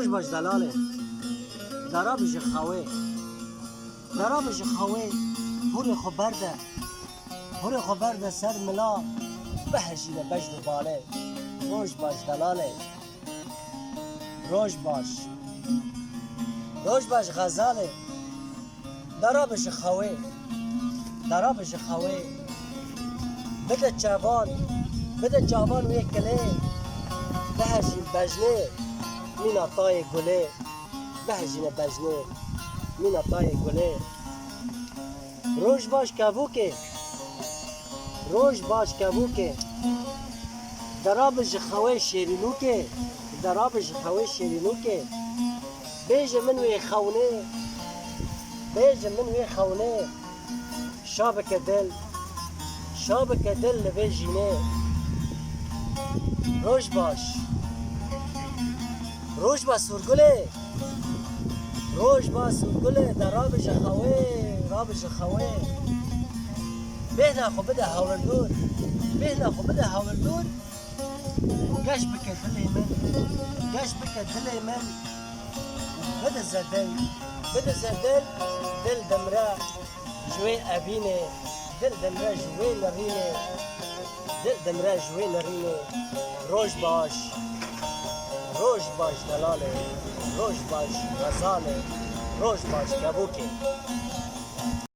روش باش دلاله درا بش خواه درا بش خواه هور خو برده هور خو برده سر ملا بهشینه بجد باله روش باش دلاله روش باش غزاله درا بش خواه درا بش خواه بده جوان و یک کله بهشین بجنه مینا تای گله بهشین بجنه مینا تای گله روش باش کبوکه درابش خواه شیرینوکه درابش خواه شیرینوکه بیج من وی خونه شابک دل لبیجینه روش باش سرگله درابش خواه بهنا خو بده هاوردور گش بکه دل من بده زدل دل دمره جوی ابینه دل دمره جوی نرینه روش باش دلاله روش باش غزاله روش باش کبوکه